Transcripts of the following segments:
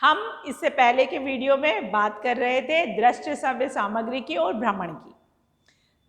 हम इससे पहले के वीडियो में बात कर रहे थे दृश्य श्रव्य सामग्री की और भ्रमण की।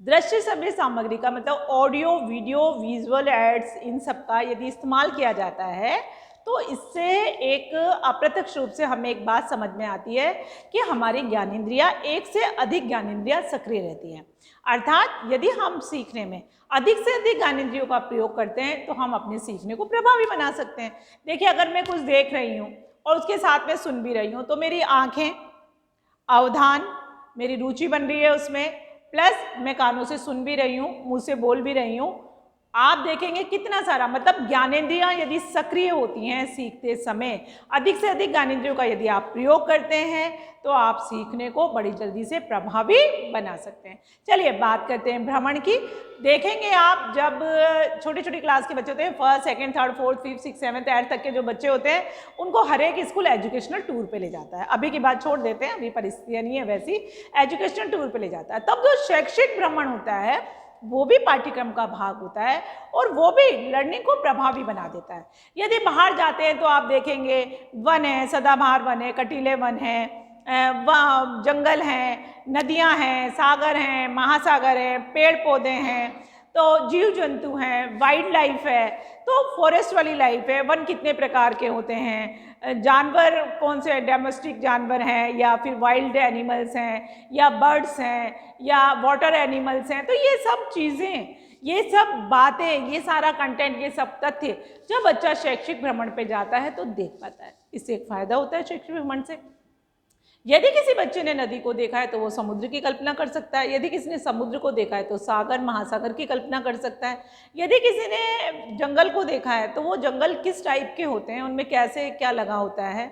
दृश्य श्रव्य सामग्री का मतलब ऑडियो, वीडियो, विजुअल एड्स, इन सब का यदि इस्तेमाल किया जाता है तो इससे एक अप्रत्यक्ष रूप से हमें एक बात समझ में आती है कि हमारी ज्ञानेंद्रियां, एक से अधिक ज्ञानेंद्रियां सक्रिय रहती हैं। अर्थात यदि हम सीखने में अधिक से अधिक ज्ञानेंद्रियों का प्रयोग करते हैं तो हम अपने सीखने को प्रभावी बना सकते हैं। देखिए, अगर मैं कुछ देख रही हूँ और उसके साथ में सुन भी रही हूँ तो मेरी आँखें, अवधान, मेरी रुचि बन रही है उसमें, प्लस मैं कानों से सुन भी रही हूँ, मुंह से बोल भी रही हूँ। आप देखेंगे कितना सारा, मतलब ज्ञानेंद्रियां यदि सक्रिय होती हैं सीखते समय, अधिक से अधिक ज्ञानेंद्रियों का यदि आप प्रयोग करते हैं तो आप सीखने को बड़ी जल्दी से प्रभावी बना सकते हैं। चलिए बात करते हैं भ्रमण की। देखेंगे आप, जब छोटी छोटी क्लास के बच्चे होते हैं, first, second, third, fourth, fifth, six, seventh, eighth तक के जो बच्चे होते हैं, उनको हर एक स्कूल एजुकेशनल टूर पे ले जाता है। अभी की बात छोड़ देते हैं, अभी परिस्थितियाँ नहीं है वैसी, एजुकेशनल टूर पे ले जाता है। तब जो शैक्षिक भ्रमण होता है वो भी पाठ्यक्रम का भाग होता है और वो भी लर्निंग को प्रभावी बना देता है। यदि बाहर जाते हैं तो आप देखेंगे वन है, सदाबहार वन है, कटीले वन है, जंगल हैं, नदियां हैं, सागर हैं, महासागर है, पेड़ पौधे हैं, तो जीव जंतु हैं, वाइल्ड लाइफ है, तो फॉरेस्ट वाली लाइफ है। वन कितने प्रकार के होते हैं, जानवर कौन से डोमेस्टिक जानवर हैं या फिर वाइल्ड एनिमल्स हैं या बर्ड्स हैं या वाटर एनिमल्स हैं। तो ये सब चीज़ें, ये सब बातें, ये सारा कंटेंट, ये सब तथ्य जब बच्चा शैक्षिक भ्रमण पे जाता है तो देख पाता है। इससे एक फायदा होता है शैक्षिक भ्रमण से। यदि किसी बच्चे ने नदी को देखा है तो वो समुद्र की कल्पना कर सकता है, यदि किसी ने समुद्र को देखा है तो सागर, महासागर की कल्पना कर सकता है, यदि किसी ने जंगल को देखा है तो वो जंगल किस टाइप के होते हैं, उनमें कैसे क्या लगा होता है,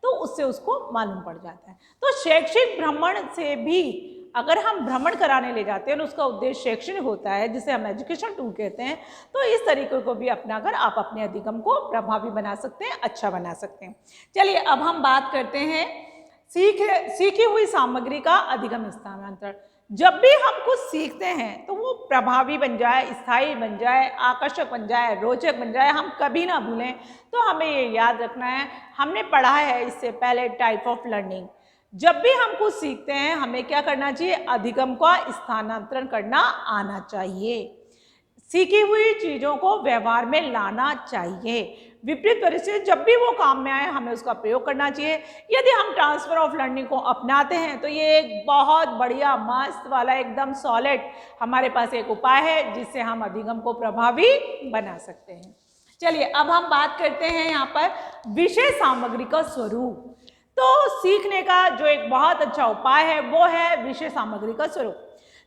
तो उससे उसको मालूम पड़ जाता है। तो शैक्षिक भ्रमण से भी अगर हम भ्रमण कराने ले जाते हैं और उसका उद्देश्य शैक्षणिक होता है, जिसे हम एजुकेशन टूर कहते हैं, तो इस तरीके को भी अपनाकर आप अपने अधिगम को प्रभावी बना सकते हैं, अच्छा बना सकते हैं। चलिए अब हम बात करते हैं सीखी हुई सामग्री का अधिगम स्थानांतरण। जब भी हम कुछ सीखते हैं तो वो प्रभावी बन जाए, स्थायी बन जाए, आकर्षक बन जाए, रोचक बन जाए, हम कभी ना भूलें। तो हमें ये याद रखना है, हमने पढ़ा है इससे पहले टाइप ऑफ लर्निंग। जब भी हम कुछ सीखते हैं हमें क्या करना चाहिए, अधिगम का स्थानांतरण करना आना चाहिए। सीखी हुई चीज़ों को व्यवहार में लाना चाहिए। विपरीत परिस्थिति जब भी वो काम में आए हमें उसका प्रयोग करना चाहिए। यदि हम ट्रांसफर ऑफ लर्निंग को अपनाते हैं तो ये एक बहुत बढ़िया, मस्त वाला, एकदम सॉलिड हमारे पास एक उपाय है जिससे हम अधिगम को प्रभावी बना सकते हैं। चलिए अब हम बात करते हैं यहाँ पर विषय सामग्री का स्वरूप। तो सीखने का जो एक बहुत अच्छा उपाय है वो है विषय सामग्री का स्वरूप।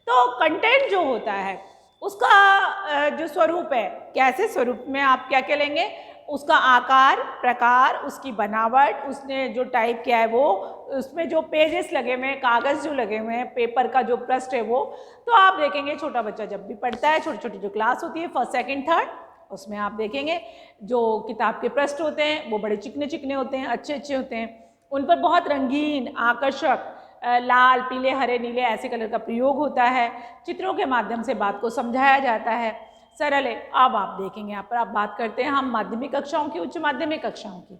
तो कंटेंट जो होता है उसका जो स्वरूप है, कैसे स्वरूप में आप क्या क्या लेंगे, उसका आकार, प्रकार, उसकी बनावट, उसने जो टाइप किया है वो, उसमें जो पेजेस लगे हुए हैं, कागज़ जो लगे हुए हैं, पेपर का जो पृष्ठ है वो, तो आप देखेंगे छोटा बच्चा जब भी पढ़ता है, छोटी छोटी जो क्लास होती है फर्स्ट, सेकंड, थर्ड, उसमें आप देखेंगे जो किताब के पृष्ठ होते हैं वो बड़े चिकने चिकने होते हैं, अच्छे अच्छे होते हैं। उन पर बहुत रंगीन, आकर्षक लाल, पीले, हरे, नीले ऐसे कलर का प्रयोग होता है। चित्रों के माध्यम से बात को समझाया जाता है, सरल है। अब आप देखेंगे यहाँ पर आप बात करते हैं हम माध्यमिक कक्षाओं की, उच्च माध्यमिक कक्षाओं की।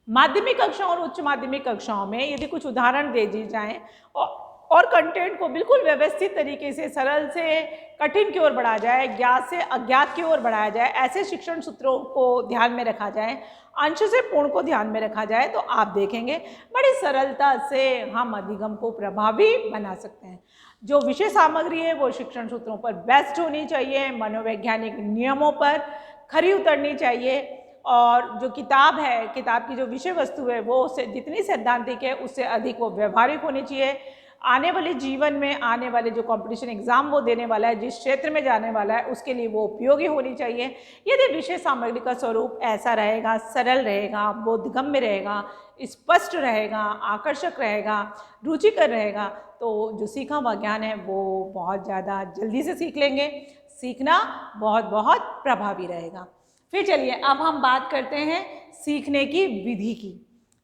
माध्यमिक कक्षाओं और उच्च माध्यमिक कक्षाओं में यदि कुछ उदाहरण दे दी जाएं और कंटेंट को बिल्कुल व्यवस्थित तरीके से सरल से कठिन की ओर बढ़ाया जाए, ज्ञात से अज्ञात की ओर बढ़ाया जाए, ऐसे शिक्षण सूत्रों को ध्यान में रखा जाए, अंश से पूर्ण को ध्यान में रखा जाए, तो आप देखेंगे बड़ी सरलता से हम अधिगम को प्रभावी बना सकते हैं। जो विषय सामग्री है वो शिक्षण सूत्रों पर बेस्ड होनी चाहिए, मनोवैज्ञानिक नियमों पर खरी उतरनी चाहिए, और जो किताब है, किताब की जो विषय वस्तु है वो उससे जितनी सैद्धांतिक है उससे अधिक वो व्यवहारिक होनी चाहिए। आने वाले जीवन में, आने वाले जो कंपटीशन एग्जाम वो देने वाला है, जिस क्षेत्र में जाने वाला है, उसके लिए वो उपयोगी होनी चाहिए। यदि विषय सामग्री का स्वरूप ऐसा रहेगा, सरल रहेगा, बोधगम्य रहेगा, स्पष्ट रहेगा, आकर्षक रहेगा, रुचिकर रहेगा, तो जो सीखा हुआ ज्ञान है वो बहुत ज़्यादा जल्दी से सीख लेंगे, सीखना बहुत बहुत प्रभावी रहेगा। फिर चलिए अब हम बात करते हैं सीखने की विधि की।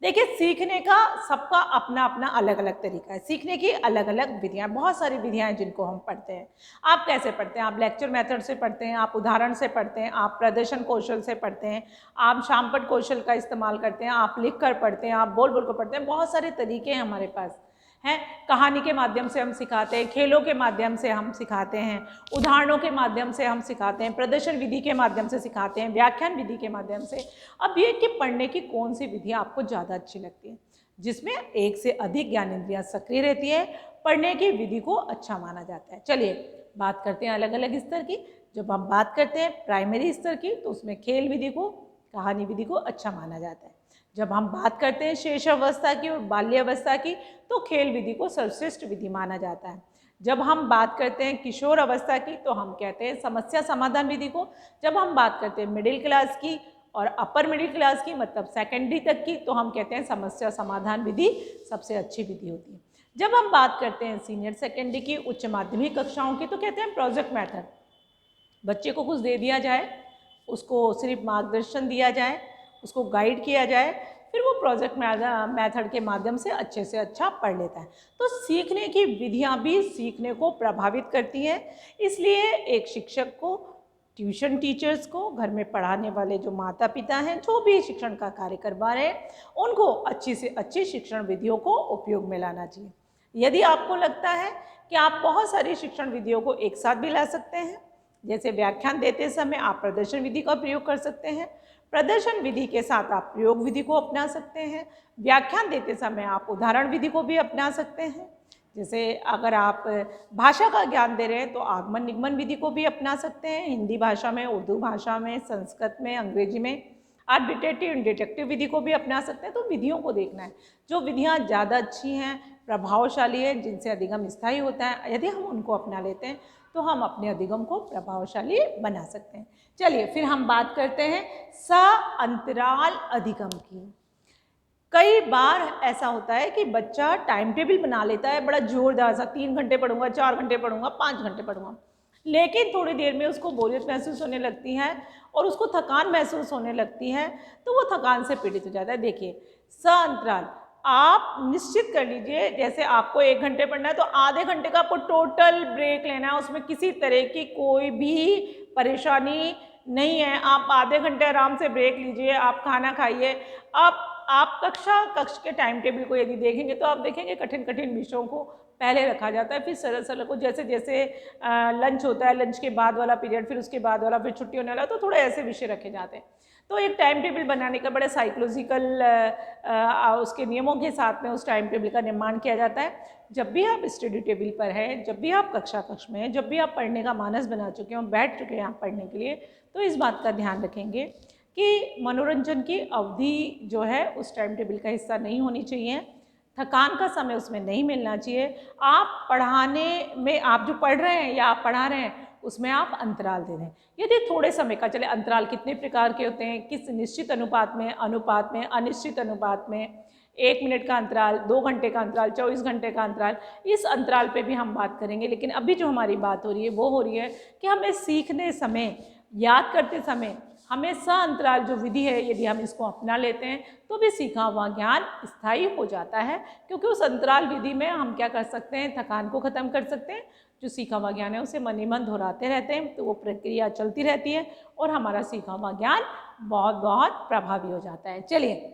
देखिए, सीखने का सबका अपना अपना अलग अलग तरीका है, सीखने की अलग अलग विधियाँ, बहुत सारी विधियाँ हैं जिनको हम पढ़ते हैं। आप कैसे पढ़ते हैं? आप लेक्चर मेथड से पढ़ते हैं, आप उदाहरण से पढ़ते हैं, आप प्रदर्शन कौशल से पढ़ते हैं, आप शामपट कौशल का इस्तेमाल करते हैं, आप लिख कर पढ़ते हैं, आप बोल बोल कर पढ़ते हैं। बहुत सारे तरीके हैं हमारे पास हैं। कहानी के माध्यम से हम सिखाते हैं, खेलों के माध्यम से हम सिखाते हैं, उदाहरणों के माध्यम से हम सिखाते हैं, प्रदर्शन विधि के माध्यम से सिखाते हैं, व्याख्यान विधि के माध्यम से। अब ये कि पढ़ने की कौन सी विधि आपको ज़्यादा अच्छी लगती है, जिसमें एक से अधिक ज्ञानेंद्रियाँ सक्रिय रहती है, पढ़ने की विधि को अच्छा माना जाता है। चलिए बात करते हैं अलग अलग स्तर की। जब हम बात करते हैं प्राइमरी स्तर की, तो उसमें खेल विधि को, कहानी विधि को अच्छा माना जाता है। जब हम बात करते हैं शेष अवस्था की और बाल्यावस्था की, तो खेल विधि को सर्वश्रेष्ठ विधि माना जाता है। जब हम बात करते हैं किशोर अवस्था की, तो हम कहते हैं समस्या समाधान विधि को। जब हम बात करते हैं मिडिल क्लास की और अपर मिडिल क्लास की, मतलब सेकेंडरी तक की, तो हम कहते हैं समस्या समाधान विधि सबसे अच्छी विधि होती है। जब हम बात करते हैं सीनियर सेकेंडरी की, उच्च माध्यमिक कक्षाओं की, तो कहते हैं प्रोजेक्ट मेथड। बच्चे को कुछ दे दिया जाए, उसको सिर्फ मार्गदर्शन दिया जाए, उसको गाइड किया जाए, फिर वो प्रोजेक्ट मेथड के माध्यम से अच्छा पढ़ लेता है। तो सीखने की विधियां भी सीखने को प्रभावित करती हैं। इसलिए एक शिक्षक को, ट्यूशन टीचर्स को, घर में पढ़ाने वाले जो माता पिता हैं, जो भी शिक्षण का कार्य करवा रहे हैं, उनको अच्छी से अच्छी शिक्षण विधियों को उपयोग में लाना चाहिए। यदि आपको लगता है कि आप बहुत सारी शिक्षण विधियों को एक साथ भी ला सकते हैं, जैसे व्याख्यान देते समय आप प्रदर्शन विधि का प्रयोग कर सकते हैं, प्रदर्शन विधि के साथ आप प्रयोग विधि को अपना सकते हैं, व्याख्यान देते समय आप उदाहरण विधि को भी अपना सकते हैं। जैसे अगर आप भाषा का ज्ञान दे रहे हैं तो आगमन निगमन विधि को भी अपना सकते हैं, हिंदी भाषा में, उर्दू भाषा में, संस्कृत में, अंग्रेजी में। आप डिटेक्टिव इंडिटेक्टिव विधि को भी अपना सकते हैं। तो विधियों को देखना है, जो विधियाँ ज़्यादा अच्छी हैं, प्रभावशाली हैं, जिनसे अधिगम स्थायी होता है, यदि हम उनको अपना लेते हैं तो हम अपने अधिगम को प्रभावशाली बना सकते हैं। चलिए फिर हम बात करते हैं अंतराल अधिगम की। कई बार ऐसा होता है कि बच्चा टाइम टेबल बना लेता है बड़ा जोरदार सा, 3 घंटे पढ़ूंगा, 4 घंटे पढ़ूंगा, 5 घंटे पढ़ूंगा, लेकिन थोड़ी देर में उसको बोरियत महसूस होने लगती है और उसको थकान महसूस होने लगती है, तो वो थकान से पीड़ित हो जाता है। देखिए, अंतराल आप निश्चित कर लीजिए, जैसे आपको 1 घंटे पढ़ना है तो आधे घंटे का आपको टोटल ब्रेक लेना है, उसमें किसी तरह की कोई भी परेशानी नहीं है। आप आधे घंटे आराम से ब्रेक लीजिए, आप खाना खाइए। आप कक्ष के टाइम टेबल को यदि देखेंगे तो आप देखेंगे कठिन कठिन विषयों को पहले रखा जाता है, फिर सरल सरल को, जैसे जैसे लंच होता है, लंच के बाद वाला पीरियड, फिर उसके बाद वाला, फिर छुट्टी होने वाला, तो थोड़े ऐसे विषय रखे जाते हैं। तो एक टाइम टेबल बनाने का बड़े साइकोलॉजिकल उसके नियमों के साथ में उस टाइम टेबल का निर्माण किया जाता है। जब भी आप स्टडी टेबल पर हैं, जब भी आप कक्ष में हैं, जब भी आप पढ़ने का मानस बना चुके हैं, बैठ चुके हैं आप पढ़ने के लिए, तो इस बात का ध्यान रखेंगे कि मनोरंजन की अवधि जो है उस टाइम टेबल का हिस्सा नहीं होनी चाहिए, थकान का समय उसमें नहीं मिलना चाहिए। आप पढ़ाने में, आप जो पढ़ रहे हैं या आप पढ़ा रहे हैं, उसमें आप अंतराल दे दें। यदि थोड़े समय का चले, अंतराल कितने प्रकार के होते हैं, किस निश्चित अनुपात में, अनिश्चित अनुपात में, 1 मिनट का अंतराल, 2 घंटे का अंतराल, 24 घंटे का अंतराल, इस अंतराल पे भी हम बात करेंगे। लेकिन अभी जो हमारी बात हो रही है वो हो रही है कि हमें सीखने समय, याद करते समय, हमें अंतराल जो विधि है, यदि हम इसको अपना लेते हैं तो भी सीखा हुआ ज्ञान स्थायी हो जाता है, क्योंकि उस अंतराल विधि में हम क्या कर सकते हैं, थकान को ख़त्म कर सकते हैं। जो सीखा हुआ ज्ञान है उसे मन ही मन दोहराते रहते हैं, तो वो प्रक्रिया चलती रहती है और हमारा सीखा हुआ ज्ञान बहुत बहुत प्रभावी हो जाता है। चलिए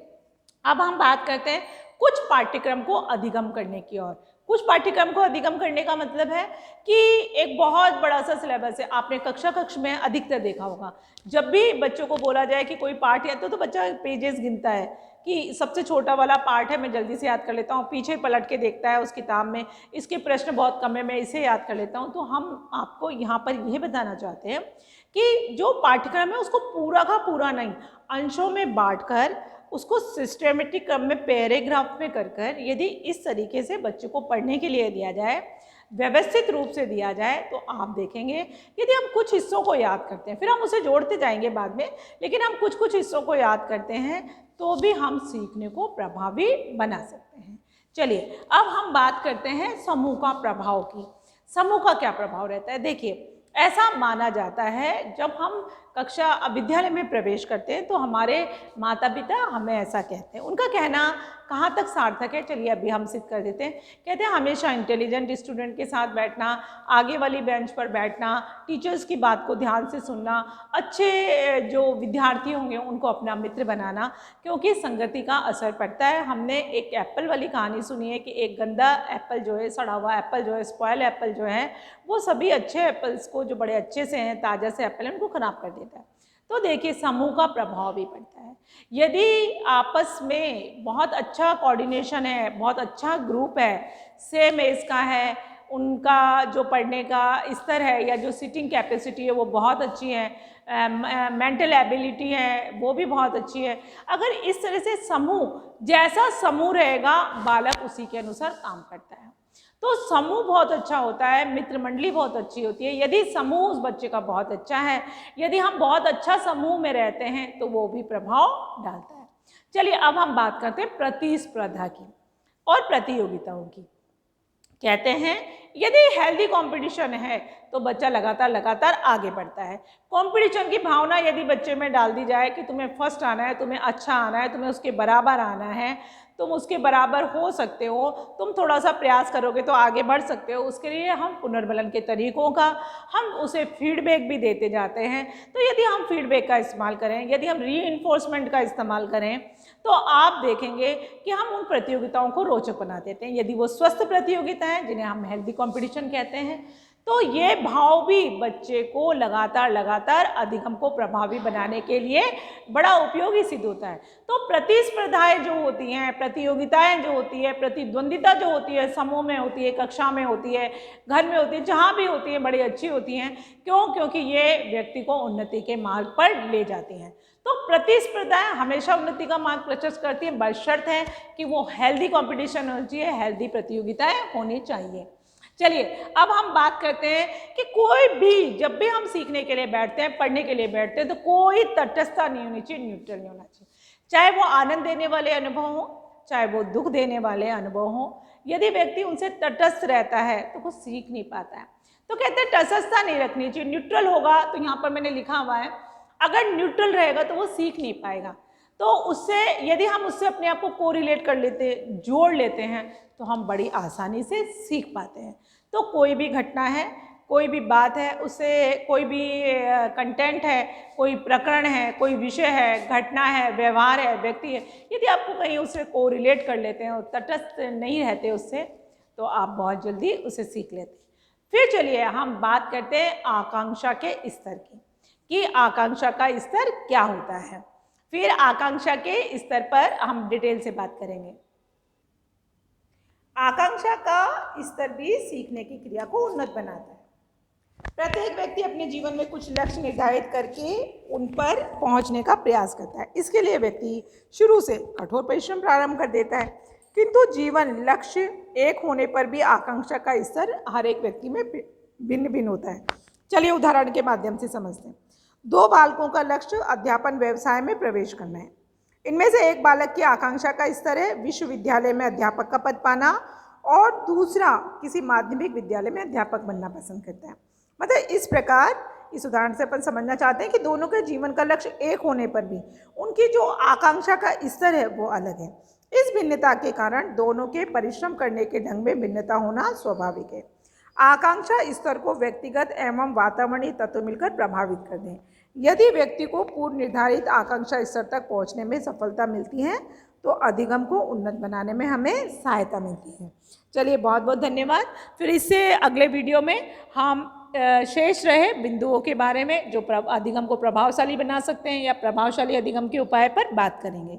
अब हम बात करते हैं कुछ पाठ्यक्रम को अधिगम करने की ओर। कुछ पाठ्यक्रम को अधिगम करने का मतलब है कि एक बहुत बड़ा सा सिलेबस है। आपने कक्ष में अधिकतर देखा होगा, जब भी बच्चों को बोला जाए कि कोई पाठ याद, तो बच्चा पेजेस गिनता है कि सबसे छोटा वाला पार्ट है, मैं जल्दी से याद कर लेता हूँ, पीछे पलट के देखता है उस किताब में, इसके प्रश्न बहुत कम है, मैं इसे याद कर लेता हूँ। तो हम आपको यहाँ पर यह बताना चाहते हैं कि जो पाठ्यक्रम है उसको पूरा का पूरा नहीं, अंशों में बांटकर उसको सिस्टेमेटिक क्रम में, पैराग्राफ में कर यदि इस तरीके से बच्चे को पढ़ने के लिए दिया जाए, व्यवस्थित रूप से दिया जाए, तो आप देखेंगे यदि हम कुछ हिस्सों को याद करते हैं, फिर हम उसे जोड़ते जाएंगे बाद में, लेकिन हम कुछ हिस्सों को याद करते हैं तो भी हम सीखने को प्रभावी बना सकते हैं। चलिए अब हम बात करते हैं समूह का प्रभाव की। समूह का क्या प्रभाव रहता है? देखिए, ऐसा माना जाता है जब हम कक्षा विद्यालय में प्रवेश करते हैं तो हमारे माता पिता हमें ऐसा कहते हैं। उनका कहना कहाँ तक सार्थक है, चलिए अभी हम सिद्ध कर देते हैं। कहते हैं हमेशा इंटेलिजेंट स्टूडेंट के साथ बैठना, आगे वाली बेंच पर बैठना, टीचर्स की बात को ध्यान से सुनना, अच्छे जो विद्यार्थी होंगे उनको अपना मित्र बनाना, क्योंकि संगति का असर पड़ता है। हमने एक एप्पल वाली कहानी सुनी है कि एक गंदा एप्पल जो है, सड़ा हुआ एप्पल जो है, स्पॉयल एप्पल जो है, वो सभी अच्छे एप्पल्स को, जो बड़े अच्छे से हैं, ताज़ा से एप्पल हैं, उनको ख़राब कर देता है। तो देखिए समूह का प्रभाव भी पड़ता है। यदि आपस में बहुत अच्छा कोऑर्डिनेशन है, बहुत अच्छा ग्रुप है, सेम एज का है, उनका जो पढ़ने का स्तर है या जो सिटिंग कैपेसिटी है वो बहुत अच्छी है, मेंटल एबिलिटी है वो भी बहुत अच्छी है, अगर इस तरह से समूह, जैसा समूह रहेगा बालक उसी के अनुसार काम करता है। तो समूह बहुत अच्छा होता है, मित्र मंडली बहुत अच्छी होती है। यदि समूह उस बच्चे का बहुत अच्छा है, यदि हम बहुत अच्छा समूह में रहते हैं तो वो भी प्रभाव डालता है। चलिए अब हम बात करते हैं प्रतिस्पर्धा की और प्रतियोगिताओं की। कहते हैं यदि हेल्दी कंपटीशन है तो बच्चा लगातार आगे बढ़ता है। कंपटीशन की भावना यदि बच्चे में डाल दी जाए कि तुम्हें फर्स्ट आना है, तुम्हें अच्छा आना है, तुम्हें उसके बराबर आना है, तुम उसके बराबर हो सकते हो, तुम थोड़ा सा प्रयास करोगे तो आगे बढ़ सकते हो, उसके लिए हम पुनर्बलन के तरीकों का हम उसे फीडबैक भी देते जाते हैं। तो यदि हम फीडबैक का इस्तेमाल करें, यदि हम रीइंफोर्समेंट का इस्तेमाल करें, तो आप देखेंगे कि हम उन प्रतियोगिताओं को रोचक बना देते हैं। यदि वो स्वस्थ प्रतियोगिता है, जिन्हें हम हेल्दी कंपटीशन कहते हैं, तो ये भाव भी बच्चे को लगातार अधिगम को प्रभावी बनाने के लिए बड़ा उपयोगी सिद्ध होता है। तो प्रतिस्पर्धाएं जो होती हैं, प्रतियोगिताएं जो होती है, प्रतिद्वंदिता जो होती है, समूह में होती है, कक्षा में होती है, घर में होती है, जहाँ भी होती है, बड़ी अच्छी होती हैं। क्यों? क्योंकि ये व्यक्ति को उन्नति के मार्ग पर ले जाती हैं। तो प्रतिस्पर्धाएं हमेशा उन्नति का मार्ग प्रशस्त करती है, बशर्त है कि वो हेल्दी कंपटीशन होनी चाहिए, हेल्दी प्रतियोगिताएं होनी चाहिए। चलिए अब हम बात करते हैं कि कोई भी, जब भी हम सीखने के लिए बैठते हैं, पढ़ने के लिए बैठते हैं, तो कोई तटस्थता नहीं होनी चाहिए, न्यूट्रल नहीं होना चाहिए। चाहे वो आनंद देने वाले अनुभव हो, चाहे वो दुख देने वाले अनुभव हो, यदि व्यक्ति उनसे तटस्थ रहता है तो वो सीख नहीं पाता है। तो कहते हैं तटस्थता नहीं रखनी चाहिए, न्यूट्रल होगा। तो यहाँ पर मैंने लिखा हुआ है, अगर न्यूट्रल रहेगा तो वो सीख नहीं पाएगा। तो उससे, यदि हम उससे अपने आप को कोरिलेट कर लेते, जोड़ लेते हैं, तो हम बड़ी आसानी से सीख पाते हैं। तो कोई भी घटना है, कोई भी बात है, उससे कोई भी कंटेंट है, कोई प्रकरण है, कोई विषय है, घटना है, व्यवहार है, व्यक्ति है, यदि आपको कहीं उससे कोरिलेट कर लेते हैं और तटस्थ नहीं रहते उससे, तो आप बहुत जल्दी उसे सीख लेते हैं। फिर चलिए हम बात करते हैं आकांक्षा के स्तर की, कि आकांक्षा का स्तर क्या होता है। फिर आकांक्षा के स्तर पर हम डिटेल से बात करेंगे। आकांक्षा का स्तर भी सीखने की क्रिया को उन्नत बनाता है। प्रत्येक व्यक्ति अपने जीवन में कुछ लक्ष्य निर्धारित करके उन पर पहुंचने का प्रयास करता है। इसके लिए व्यक्ति शुरू से कठोर परिश्रम प्रारंभ कर देता है, किंतु जीवन लक्ष्य एक होने पर भी आकांक्षा का स्तर हर एक व्यक्ति में भिन्न भिन्न होता है। चलिए उदाहरण के माध्यम से समझते हैं। दो बालकों का लक्ष्य अध्यापन व्यवसाय में प्रवेश करना है। इनमें से एक बालक की आकांक्षा का स्तर है विश्वविद्यालय में अध्यापक का पद पाना, और दूसरा किसी माध्यमिक विद्यालय में अध्यापक बनना पसंद करता है। मतलब इस प्रकार, इस उदाहरण से अपन समझना चाहते हैं कि दोनों के जीवन का लक्ष्य एक होने पर भी उनकी जो आकांक्षा का स्तर है वो अलग है। इस भिन्नता के कारण दोनों के परिश्रम करने के ढंग में भिन्नता होना स्वाभाविक है। आकांक्षा स्तर को व्यक्तिगत एवं वातावरणीय तत्व मिलकर प्रभावित कर दें। यदि व्यक्ति को पूर्व निर्धारित आकांक्षा स्तर तक पहुंचने में सफलता मिलती है तो अधिगम को उन्नत बनाने में हमें सहायता मिलती है। चलिए बहुत बहुत धन्यवाद। फिर इससे अगले वीडियो में हम शेष रहे बिंदुओं के बारे में जो अधिगम को प्रभावशाली बना सकते हैं या प्रभावशाली अधिगम के उपाय पर बात करेंगे।